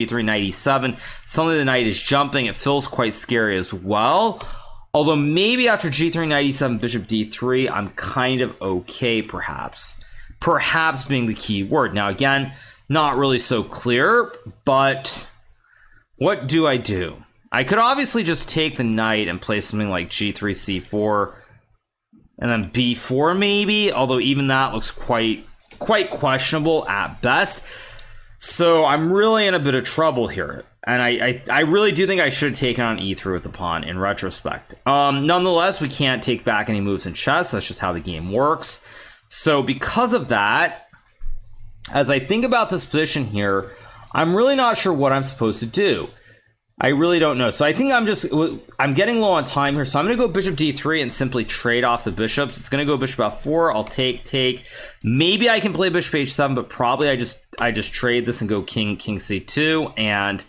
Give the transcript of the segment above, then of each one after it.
g3, knight e7. Suddenly the knight is jumping. It feels quite scary as well. Although maybe after g3, knight e7, bishop d3, I'm kind of okay, perhaps. Perhaps being the key word. Now, again, not really so clear, but what do? I could obviously just take the knight and play something like g3, c4, and then b4 maybe, although even that looks quite questionable at best. So I'm really in a bit of trouble here. And I really do think I should have taken on e3 with the pawn in retrospect. Nonetheless, we can't take back any moves in chess. That's just how the game works. So because of that, as I think about this position here, I'm really not sure what I'm supposed to do. I really don't know. So I think I'm getting low on time here. So I'm going to go bishop d3 and simply trade off the bishops. It's going to go bishop f4. I'll take. Maybe I can play bishop h7, but probably I just trade this and go king c2. And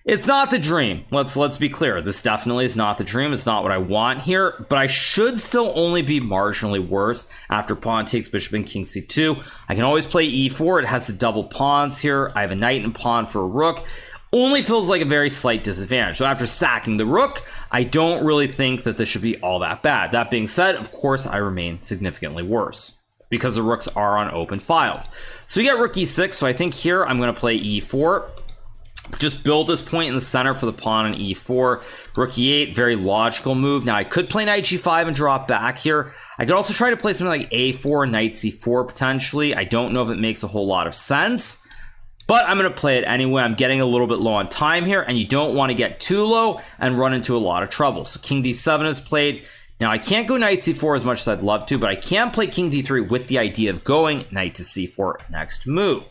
it's not the dream. Let's be clear. This definitely is not the dream. It's not what I want here, but I should still only be marginally worse after pawn takes bishop and king c2. I can always play e4. It has the double pawns here. I have a knight and pawn for a rook. Only feels like a very slight disadvantage. So after sacking the rook, I don't really think that this should be all that bad. That being said, of course, I remain significantly worse because the rooks are on open files. So we get rook e6. So I think here I'm going to play e4. Just build this point in the center for the pawn on e4. Rook e8, very logical move. Now I could play knight g5 and drop back here. I could also try to play something like a4, knight c4 potentially. I don't know if it makes a whole lot of sense, but I'm going to play it anyway. I'm getting a little bit low on time here, and you don't want to get too low and run into a lot of trouble. So king d7 is played. Now I can't go knight c4 as much as I'd love to, but I can play king d3 with the idea of going knight to c4 next move.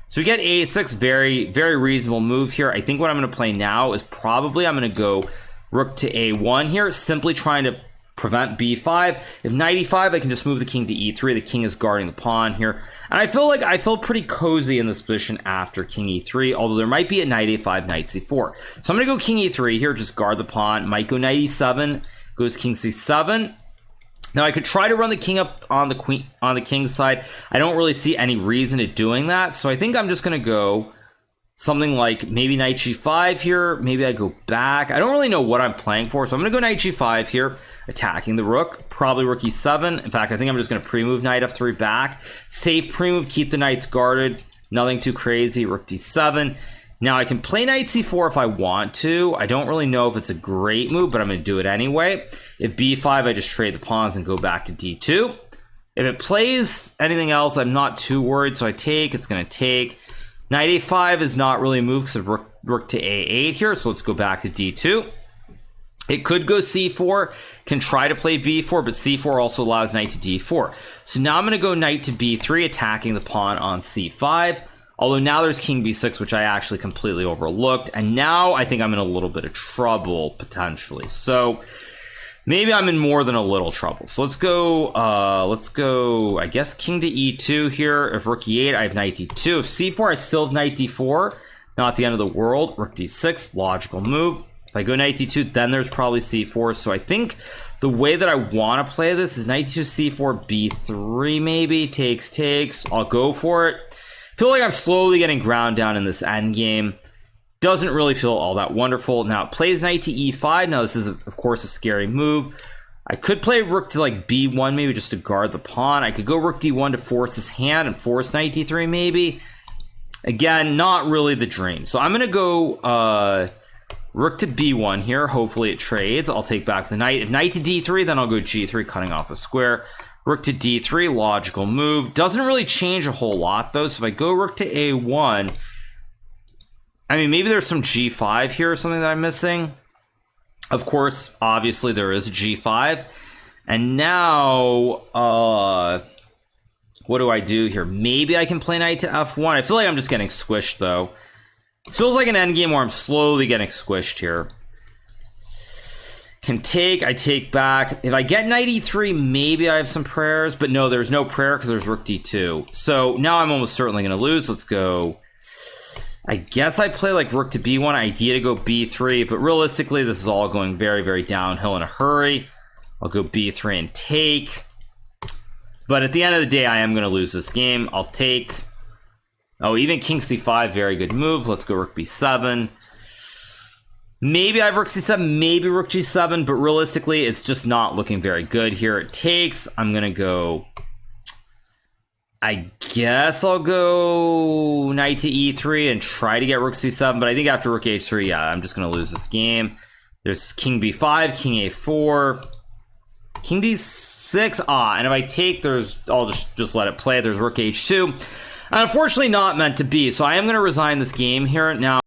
So we get a6, very reasonable move here. I think what I'm going to play now is probably I'm going to go rook to a1 here, simply trying to prevent b5. If knight e5, I can just move the king to e3. The king is guarding the pawn here. And I feel pretty cozy in this position after king e3, although there might be a knight a5, knight c4. So I'm going to go king e3 here, just guard the pawn. Might go knight e7, goes king c7. Now I could try to run the king up on the king's side. I don't really see any reason to doing that. So I think I'm just going to go something like maybe knight g5 here. Maybe I go back. I don't really know what I'm playing for. So I'm going to go knight g5 here, attacking the rook. Probably rook e7. In fact, I think I'm just going to pre-move knight f3 back. Safe pre-move, keep the knights guarded. Nothing too crazy. Rook d7. Now I can play knight c4 if I want to. I don't really know if it's a great move, but I'm going to do it anyway. If b5, I just trade the pawns and go back to d2. If it plays anything else, I'm not too worried. So I take. It's going to take. Knight a5 is not really a move because of rook to a8 here. So let's go back to d2. It could go c4. Can try to play b4, but c4 also allows knight to d4. So now I'm going to go knight to b3, attacking the pawn on c5. Although now there's king b6, which I actually completely overlooked. And now I think I'm in a little bit of trouble, potentially. So maybe I'm in more than a little trouble. So let's go, I guess, king to e2 here. If rook e8, I have knight d2. If c4, I still have knight d4. Not the end of the world. Rook d6, logical move. If I go knight d2, then there's probably c4. So I think the way that I want to play this is knight d2, c4, b3 maybe. Takes. I'll go for it. Feel like I'm slowly getting ground down in this endgame. Doesn't really feel all that wonderful. Now it plays knight to e5. Now this is of course a scary move. I could play rook to like b1 maybe just to guard the pawn. I could go rook d1 to force his hand and force knight d3 maybe. Again, not really the dream. So I'm gonna go rook to b1 here. Hopefully it trades. I'll take back the knight. If knight to d3, then I'll go g3, cutting off the square. Rook to d3, logical move. Doesn't really change a whole lot though. So if I go rook to a1, I mean, maybe there's some g5 here or something that I'm missing. Of course, obviously there is a g5. And now, what do I do here? Maybe I can play knight to f1. I feel like I'm just getting squished though. It feels like an endgame where I'm slowly getting squished here. Can take, I take back. If I get knight e3, maybe I have some prayers, but no, there's no prayer because there's rook d2. So now I'm almost certainly going to lose. Let's go. I guess I play like rook to b1, idea to go b3, but realistically, this is all going very downhill in a hurry. I'll go b3 and take. But at the end of the day, I am going to lose this game. I'll take. Oh, even king c5, very good move. Let's go rook b7. Maybe I have rook c7, maybe rook g7, but realistically, it's just not looking very good here. It takes. I'm going to go... I guess I'll go knight to e3 and try to get rook c7, but I think after rook h3, yeah, I'm just going to lose this game. There's king b5, king a4, king d6. And if I take, I'll just let it play. There's rook h2. Unfortunately, not meant to be. So I am going to resign this game here now.